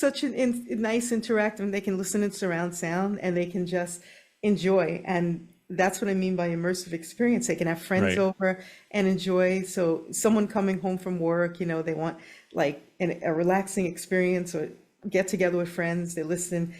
such a nice interactive. They can listen in surround sound and they can just enjoy. And that's what I mean by immersive experience. They can have friends Right. over and enjoy. So someone coming home from work, they want like a relaxing experience or get together with friends. They listen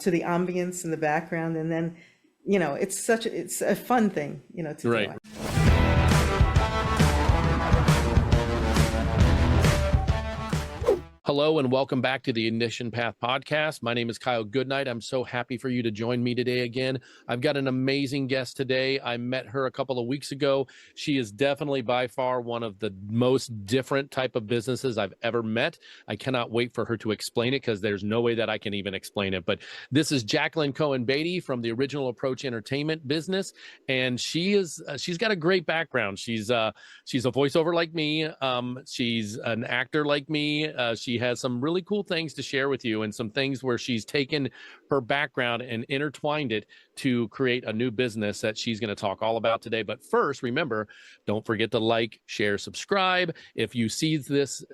to the ambience in the background, and then, it's a fun thing, to do. Right. Hello and welcome back to the Ignition Path podcast. My name is Kyle Goodknight. I'm so happy for you to join me today again. I've got an amazing guest today. I met her a couple of weeks ago. She is definitely by far one of the most different type of businesses I've ever met. I cannot wait for her to explain it because there's no way that I can even explain it. But this is Jacqueline Cohen-Baity from the Original Approach Entertainment business, and she's got a great background. She's a voiceover like me. She's an actor like me. She has some really cool things to share with you and some things where she's taken her background and intertwined it to create a new business that she's going to talk all about today. But first, remember, don't forget to like, share, subscribe. If you see this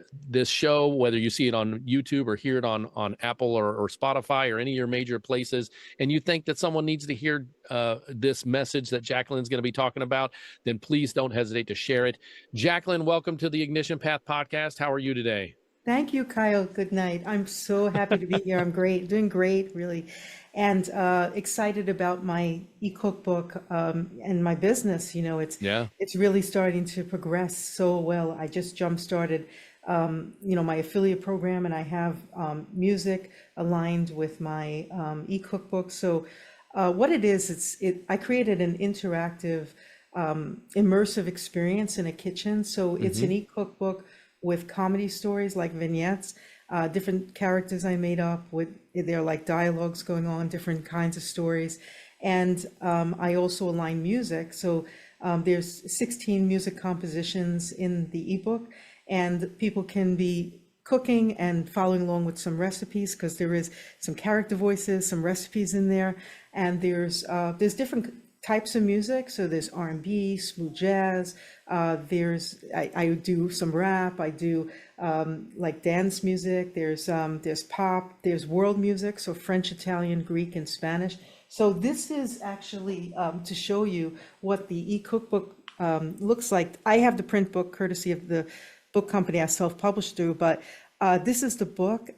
show, whether you see it on YouTube or hear it on Apple or Spotify or any of your major places, and you think that someone needs to hear this message that Jacqueline's going to be talking about, then please don't hesitate to share it. Jacqueline, welcome to the Ignition Path podcast. How are you today? Thank you, Kyle. Good night. I'm so happy to be here. I'm great, doing great, really, and excited about my e-cookbook and my business. Yeah. It's really starting to progress so well. I just jump-started, my affiliate program, and I have music aligned with my e-cookbook. So what it is, I created an interactive, immersive experience in a kitchen. So it's an e-cookbook with comedy stories like vignettes, different characters I made up with, they're like dialogues going on, different kinds of stories. And I also align music. So there's 16 music compositions in the ebook, and people can be cooking and following along with some recipes because there is some character voices, some recipes in there. And there's different types of music. So there's R&B, smooth jazz. I do some rap. I do like dance music. There's pop. There's world music. So French, Italian, Greek, and Spanish. So this is actually to show you what the e-cookbook looks like. I have the print book courtesy of the book company I self-published through, but this is the book.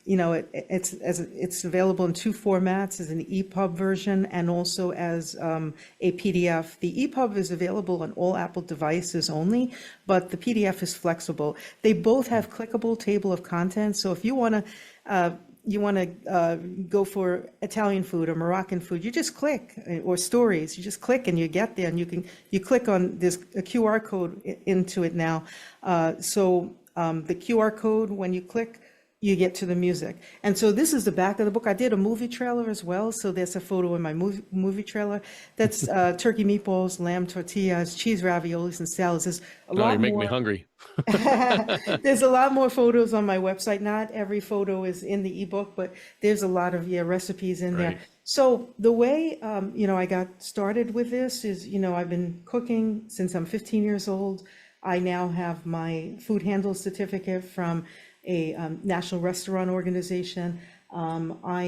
It's available in two formats, as an EPUB version and also as a PDF. The EPUB is available on all Apple devices only, but the PDF is flexible. They both have clickable table of contents. So if you want to go for Italian food or Moroccan food, you just click, or stories, you just click and you get there, and you click on this a QR code into it now. The QR code, when you click, you get to the music. And so this is the back of the book. I did a movie trailer as well. So there's a photo in my movie trailer. That's turkey meatballs, lamb tortillas, cheese raviolis, and salads. There's a lot You're making me more. hungry. There's a lot more photos on my website. Not every photo is in the ebook, but there's a lot of recipes in there. Right. So the way I got started with this is, I've been cooking since I'm 15 years old. I now have my food handle certificate from a national restaurant organization. I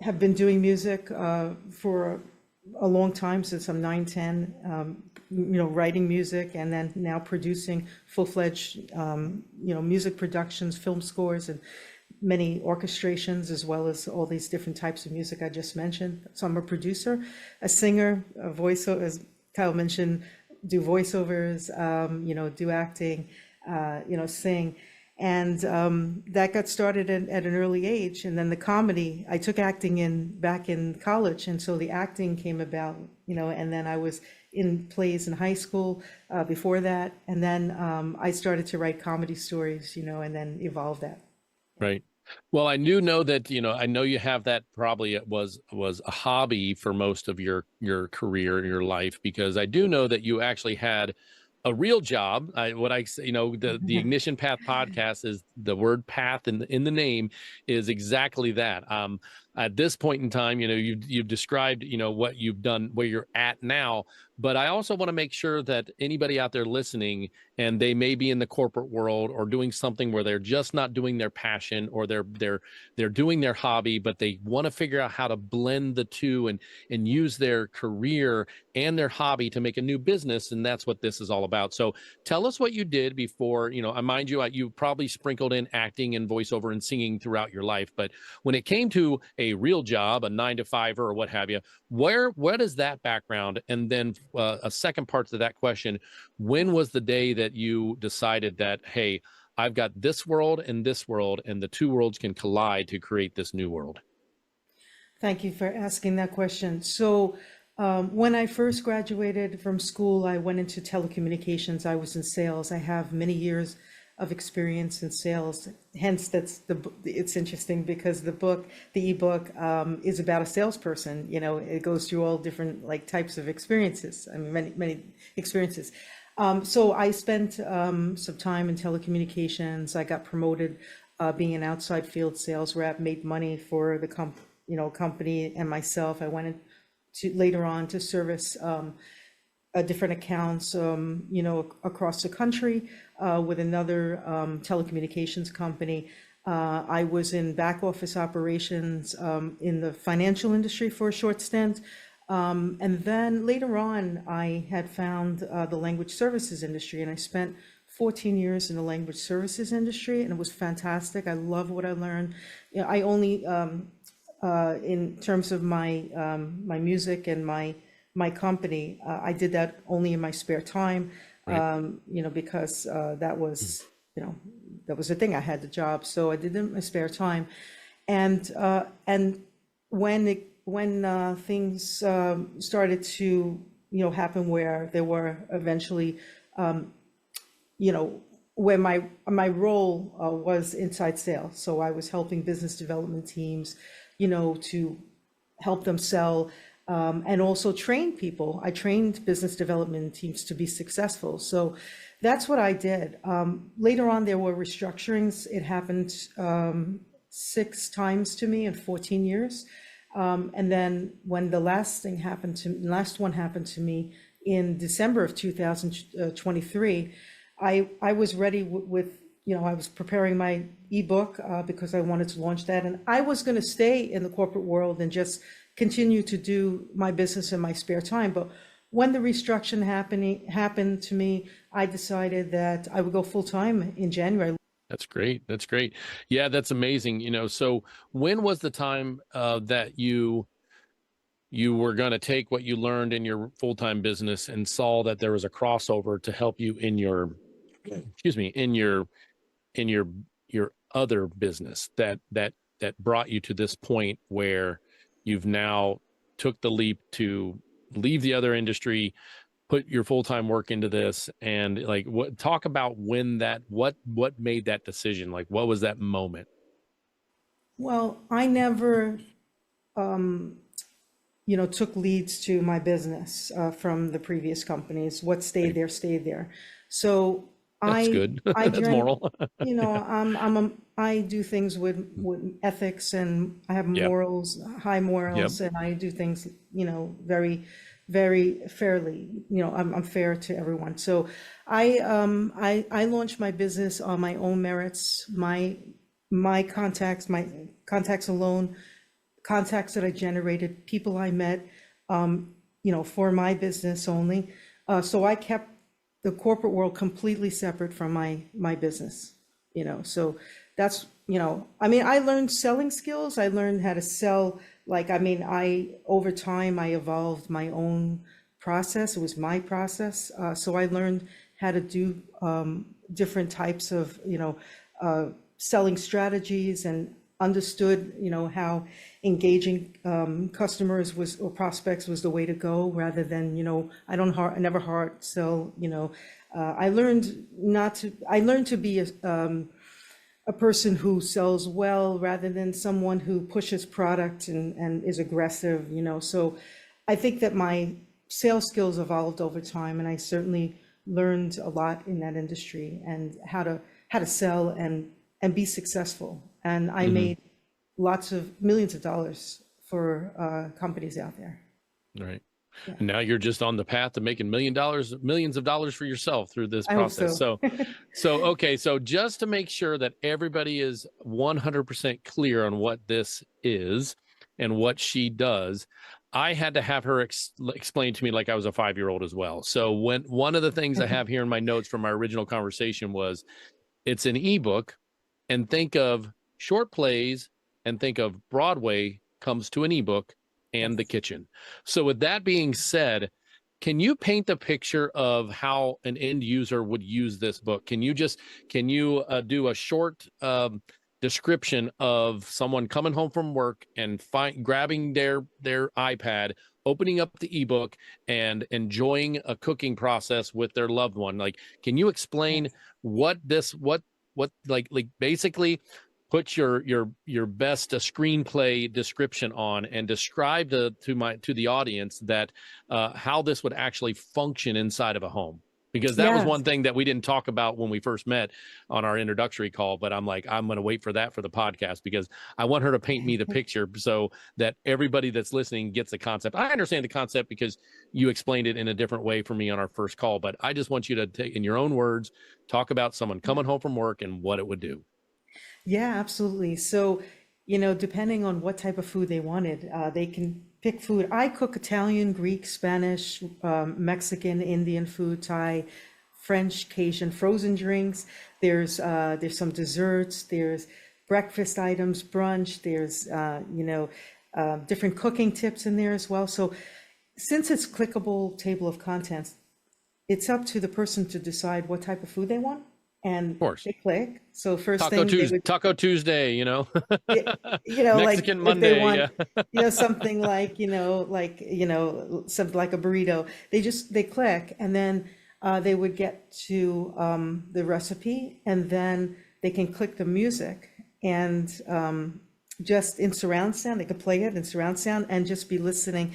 have been doing music for a long time, since I'm 9, 10, writing music, and then now producing full-fledged, music productions, film scores, and many orchestrations, as well as all these different types of music I just mentioned. So I'm a producer, a singer, a voiceover, as Kyle mentioned, do voiceovers, do acting, sing. And that got started at an early age. And then the comedy, I took acting back in college. And so the acting came about, and then I was in plays in high school before that. And then I started to write comedy stories, and then evolved that. Right. Well, I do know that, I know you have that, probably it was a hobby for most of your career and your life, because I do know that you actually had a real job. The Ignition Path podcast is, the word path in the name is exactly that. at this point in time, you've described, what you've done, where you're at now, but I also want to make sure that anybody out there listening, and they may be in the corporate world or doing something where they're just not doing their passion, or they're doing their hobby, but they want to figure out how to blend the two and use their career and their hobby to make a new business. And that's what this is all about. So tell us what you did before, I mind you, you probably sprinkled in acting and voiceover and singing throughout your life, but when it came to a real job, a 9 to 5 or what have you, what is that background? And then a second part to that question, when was the day that you decided that, hey, I've got this world, and the two worlds can collide to create this new world? Thank you for asking that question. So, when I first graduated from school, I went into telecommunications. I was in sales. I have many years of experience in sales. Hence, it's interesting because the ebook, is about a salesperson. It goes through all different like types of experiences. I mean, many experiences. So I spent some time in telecommunications. I got promoted, being an outside field sales rep, made money for the company and myself. I went later on to service different accounts, across the country, with another telecommunications company. I was in back office operations in the financial industry for a short stint. And then later on, I had found the language services industry, and I spent 14 years in the language services industry, and it was fantastic. I love what I learned. I only, in terms of my music and my company, I did that only in my spare time, Right. because that was, the thing. I had the job, so I did it in my spare time. And when things started to happen, where there were eventually, where my role was inside sales, so I was helping business development teams, to help them sell, and also train people. I trained business development teams to be successful. So that's what I did. Later on, there were restructurings. It happened 6 times to me in 14 years. And then when the last one happened to me in December of 2023, I was ready with, I was preparing my ebook because I wanted to launch that. And I was going to stay in the corporate world and just continue to do my business in my spare time. But when the restructuring happened to me, I decided that I would go full time in January. That's great. That's great. Yeah, that's amazing. So when was the time that you were going to take what you learned in your full-time business and saw that there was a crossover to help you in your, excuse me, in your other business that brought you to this point where you've now took the leap to leave the other industry, put your full-time work into this, and like talk about what made that decision? Like, what was that moment? Well, I never, took leads to my business from the previous companies. What stayed Right. there, stayed there. So That's I, good. I That's drank, moral. I do things with ethics, and I have Yep. morals, high Yep. morals, and I do things, very, very fairly. I'm fair to everyone. So I launched my business on my own merits, my contacts alone, contacts that I generated, people I met, for my business only. So I kept the corporate world completely separate from my business. So that's, I mean, I learned selling skills. I learned how to sell. Like, I mean, over time, I evolved my own process. It was my process. So I learned how to do different types of, selling strategies, and understood, how engaging customers or prospects was the way to go, rather than, I never hard sell, I learned to be a person who sells well, rather than someone who pushes product and is aggressive, So I think that my sales skills evolved over time, and I certainly learned a lot in that industry, and how to sell and be successful. And I Hmm. made lots of millions of dollars for companies out there. Right. Yeah, And now you're just on the path to making millions of dollars for yourself through this I hope process. so. Okay. So just to make sure that everybody is 100% clear on what this is and what she does, I had to have her explain to me like I was a 5-year-old as well. So one of the things I have here in my notes from our original conversation was it's an ebook, and think of short plays and think of Broadway comes to an ebook and the Yes. kitchen. So with that being said, can you paint the picture of how an end user would use this book? Can you do a short description of someone coming home from work and grabbing their iPad, opening up the ebook and enjoying a cooking process with their loved one? Like, can you explain Yes. what like basically put your best screenplay description on and describe to the audience that how this would actually function inside of a home? Because that was Yes. one thing that we didn't talk about when we first met on our introductory call, but I'm like, I'm going to wait for that for the podcast because I want her to paint me the picture so that everybody that's listening gets the concept. I understand the concept because you explained it in a different way for me on our first call, but I just want you to take, in your own words, talk about someone coming home from work and what it would do. Yeah, absolutely. So, depending on what type of food they wanted, they can pick food. I cook Italian, Greek, Spanish, Mexican, Indian food, Thai, French, Cajun, frozen drinks. There's some desserts. There's breakfast items, brunch. There's different cooking tips in there as well. So, since it's clickable table of contents, it's up to the person to decide what type of food they want, and Of course. they click. So first thing they would, Taco Tuesday, y- like Mexican if they Monday. want, Yeah. something like, something like a burrito, they click, and then they would get to the recipe, and then they can click the music, and just in surround sound, they could play it in surround sound and just be listening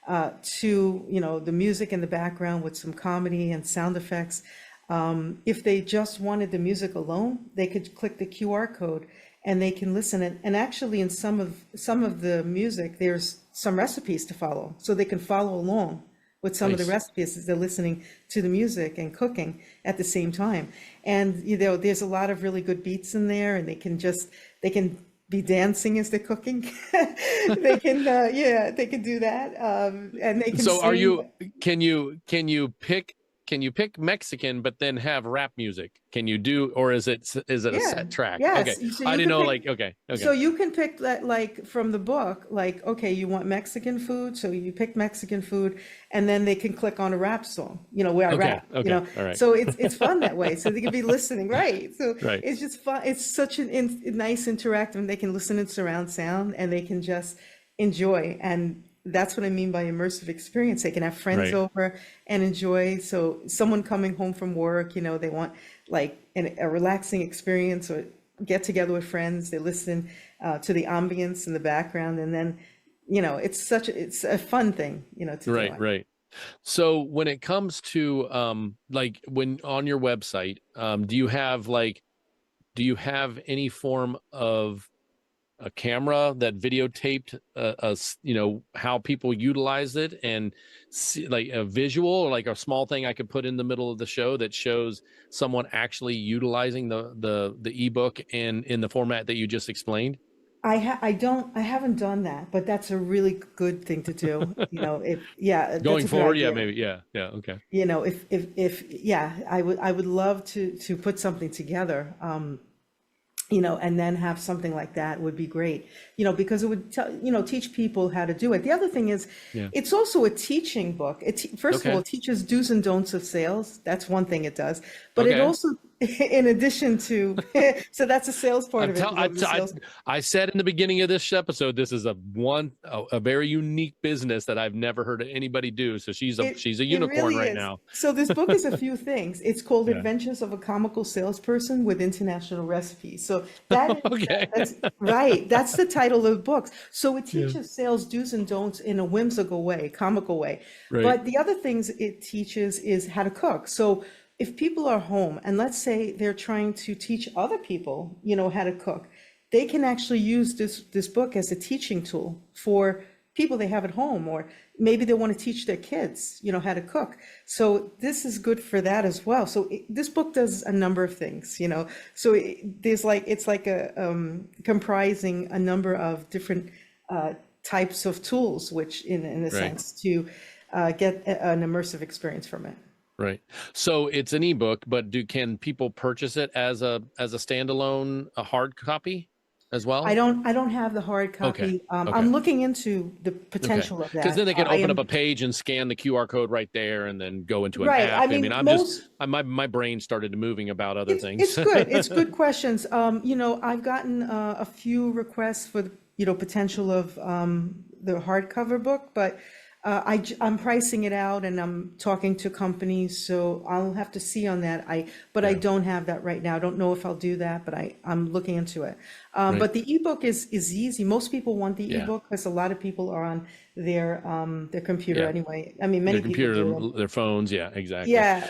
to, the music in the background with some comedy and sound effects. If they just wanted the music alone, they could click the QR code and they can listen. And actually, in some of the music, there's some recipes to follow, so they can follow along with some of the Nice. recipes as they're listening to the music and cooking at the same time. And there's a lot of really good beats in there, and they can be dancing as they're cooking. They can do that, and they can So sing. can you pick Mexican but then have rap music? Can you do, or is it a Yeah, set track? Okay. yes. So I you didn't can know, pick. like, okay. So you can pick that, like from the book, like, okay, you want Mexican food, so you pick Mexican food, and then they can click on a rap song, where I Okay. rap, Okay. All right. So it's fun that way. So they can be listening, right? So Right. it's just fun. It's such nice interactive, and they can listen in surround sound, and they can just enjoy. And that's what I mean by immersive experience. They can have friends Right. over and enjoy. So someone coming home from work, they want like a relaxing experience, or get together with friends. They listen to the ambience in the background, and then it's a fun thing, to do. Right. Right. So when it comes to like when on your website, do you have any form of a camera that videotaped how people utilize it, and see, like a visual, or like a small thing I could put in the middle of the show that shows someone actually utilizing the ebook in the format that you just explained? I haven't done that, but that's a really good thing to do. That's Going a good forward, yeah, idea. maybe, yeah, okay. If yeah, I would love to put something together. And then have something like that would be great, because it would teach people how to do it. The other thing is, Yeah. it's also a teaching book. First of all, Okay. it teaches do's and don'ts of sales. That's one thing it does. But it Okay. also, in addition to, so that's a sales part I'm of it. tell You I, know, the I sales. I said in the beginning of this episode, this is a very unique business that I've never heard anybody do. So she's a It unicorn really right is. now. So this book is a few things. It's called Yeah. Adventures of a Comical Salesperson with International Recipes. So that is, Okay. that's right. That's the title of the book. So it Yeah. teaches sales do's and don'ts in a whimsical way, comical way. Right. But the other things it teaches is how to cook. So if people are home and let's say they're trying to teach other people, how to cook, they can actually use this book as a teaching tool for people they have at home, or maybe they want to teach their kids, how to cook. So this is good for that as well. So this book does a number of things, So it's like a comprising a number of different types of tools, which in a Right. sense to get an immersive experience from it. Right. So it's an ebook, but can people purchase it as a standalone, a hard copy as I well? don't have the hard Okay. copy. Okay. I'm looking into the Okay. potential of Because that. then they can I open up am a page and scan the QR code right there and then go into an right. app. I I mean, mean, most my brain started moving about other things. it's good. It's good questions. I've gotten a few requests for the potential of the hardcover book, but I'm pricing it out and I'm talking to companies, so I'll have to see on that. I Yeah. don't have that right now. I don't know if I'll do that, but I'm looking into it. Right. But the ebook is easy. Most people want the Yeah. ebook because a lot of people are on their computer Yeah. anyway. I mean, many Their people computer, do. their phones. Yeah, exactly. Yeah,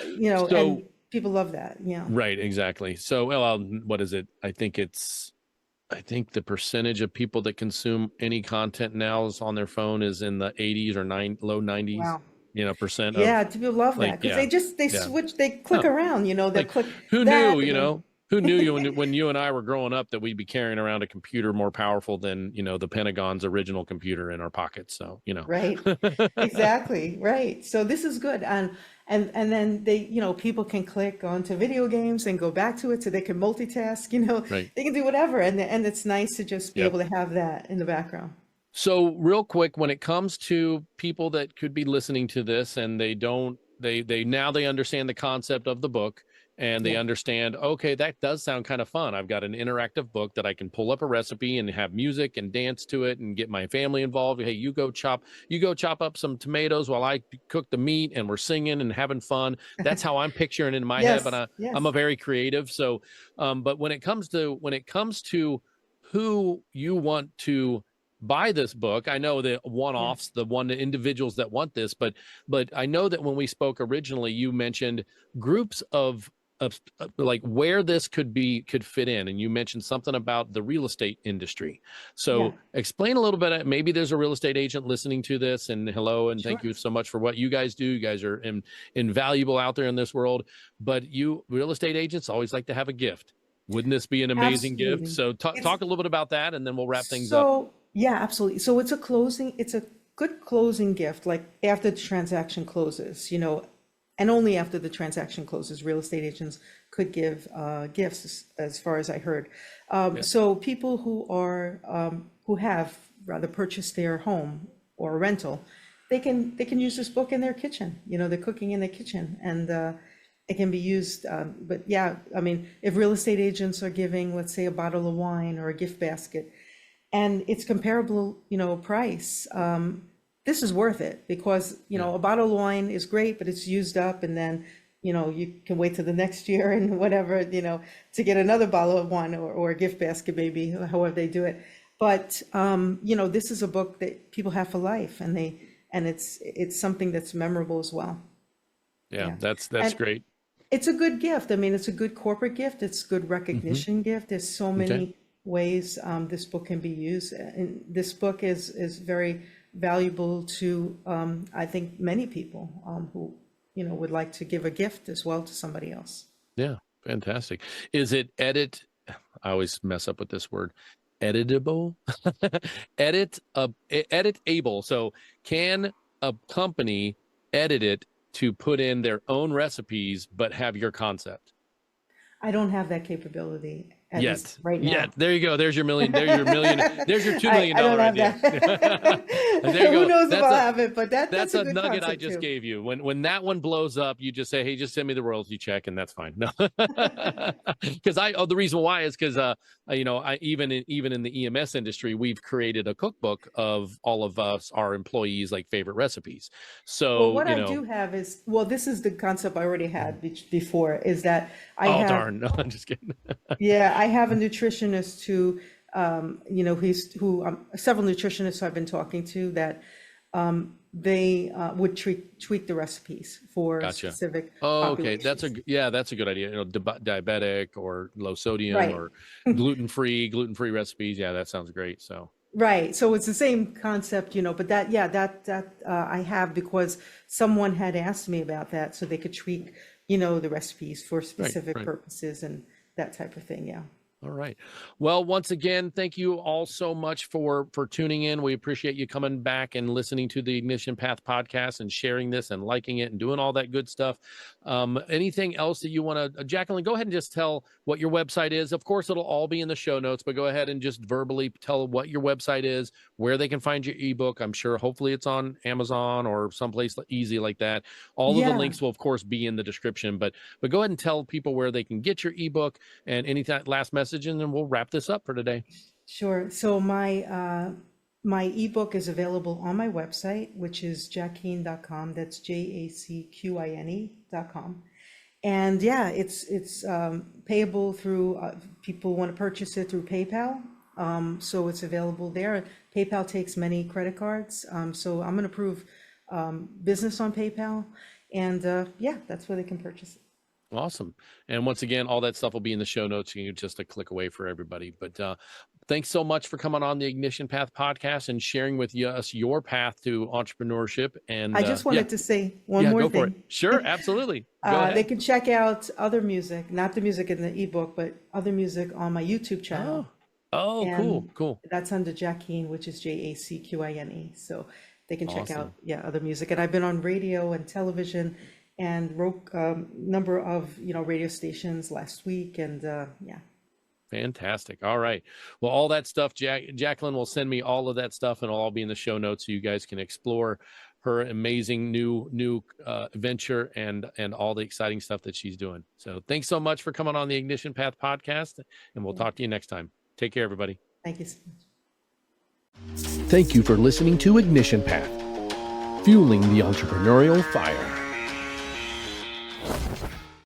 So, and people love that. Yeah. right, exactly. So, well, what is it? I think the percentage of people that consume any content now is on their phone is in the 80s or low 90s, Wow. percent of, Yeah, people love like, that because yeah, they yeah. switch, they click Oh, around, they'll like, click who that knew, and then who knew when you and I were growing up that we'd be carrying around a computer more powerful than, the Pentagon's original computer in our pockets. So, right. Exactly, right. So this is good. And then people can click onto video games and go back to it so they can multitask, Right. they can do whatever. And it's nice to just be Yep. able to have that in the background. So real quick, when it comes to people that could be listening to this and they now they understand the concept of the book and they Yeah. understand, okay, that does sound kind of fun. I've got an interactive book that I can pull up a recipe and have music and dance to it and get my family involved. Hey, you go chop up some tomatoes while I cook the meat and we're singing and having fun. That's how I'm picturing it in my head, Yes, but yes. I'm a very creative. So, but when it comes to who you want to buy this book, I know the one-offs, the individuals that want this, but I know that when we spoke originally, you mentioned groups of like where this could fit in, and you mentioned something about the real estate industry. So Yeah. explain a little bit. Maybe there's a real estate agent listening to this, and hello, and thank Sure. you so much for what you guys do. You guys are invaluable out there in this world. But you real estate agents always like to have a gift. Wouldn't this be an amazing gift? Absolutely. So talk a little bit about that, and then we'll wrap things up. So, yeah, absolutely. So it's a good closing gift, like after the transaction closes, and only after the transaction closes, real estate agents could give gifts, as far as I heard. So people who have rather purchased their home or a rental, they can use this book in their kitchen. They're cooking in their kitchen, and it can be used. But yeah, I mean, if real estate agents are giving, let's say, a bottle of wine or a gift basket, and it's comparable, price, this is worth it because, a bottle of wine is great, but it's used up, and then, you can wait till the next year and whatever, to get another bottle of wine or a gift basket, maybe, however they do it. But, this is a book that people have for life, and it's something that's memorable as well. Yeah, Yeah. that's And great. it's a good gift. I mean, it's a good corporate gift. It's a good recognition gift. There's so many ways this book can be used. And this book is very valuable to, I think, many people who, would like to give a gift as well to somebody else. Yeah, fantastic. Is it I always mess up with this word, editable? Editable. So can a company edit it to put in their own recipes, but have your concept? I don't have that capability at Yet. least right now. Yet. There you go. There's your million. There's your million. There's your $2 million I don't have idea. that. There you go. Who knows if That's I'll a- have it, but that's That's a a good nugget I concept just too. gave you. When that one blows up, you just say, "Hey, just send me the royalty check," and that's fine. No, because the reason why is because I even in the EMS industry, we've created a cookbook of all of us, our employees, like favorite recipes. So Well, what I do have is, well, this is the concept I already had before, is that I oh have, darn, no, I'm just kidding. yeah, I have a nutritionist who, several nutritionists I've been talking to that they would tweak the recipes for Gotcha. specific Oh, okay. That's populations. that's a good idea. Diabetic or low sodium Right. or gluten-free recipes. Yeah, that sounds great. So, Right. So it's the same concept, but that, yeah, that I have because someone had asked me about that so they could tweak, the recipes for right, specific right. purposes and that type of thing. Yeah. All right. Well, once again, thank you all so much for tuning in. We appreciate you coming back and listening to the Ignition Path podcast and sharing this and liking it and doing all that good stuff. Anything else that you want to, Jacqueline, go ahead and just tell what your website is. Of course, it'll all be in the show notes, but go ahead and just verbally tell what your website is, where they can find your ebook. I'm sure hopefully it's on Amazon or someplace easy like that. All of the Yeah. links will, of course, be in the description, but go ahead and tell people where they can get your ebook and any last message, and then we'll wrap this up for today. Sure. So my ebook is available on my website, which is jacquine.com. That's JACQINE.com. And yeah, it's payable through people want to purchase it through PayPal. So it's available there. PayPal takes many credit cards. So I'm going to approve business on PayPal. And yeah, that's where they can purchase it. Awesome. And once again, all that stuff will be in the show notes. You can just a click away for everybody. But thanks so much for coming on the Ignition Path podcast and sharing with us your path to entrepreneurship. And I just wanted to say one more go thing. for it. Sure, absolutely. Go ahead. They can check out other music, not the music in the ebook, but other music on my YouTube channel. Oh, And cool. That's under Jacquine, which is JACQINE. So they can check Awesome. out, other music. And I've been on radio and television and wrote a number of, radio stations last week. And yeah. Fantastic. All right. Well, all that stuff, Jacqueline will send me all of that stuff, and it'll all be in the show notes so you guys can explore her amazing new venture and all the exciting stuff that she's doing. So thanks so much for coming on the Ignition Path podcast, and we'll talk to you next time. Take care, everybody. Thank you so much. Thank you for listening to Ignition Path, fueling the entrepreneurial fire.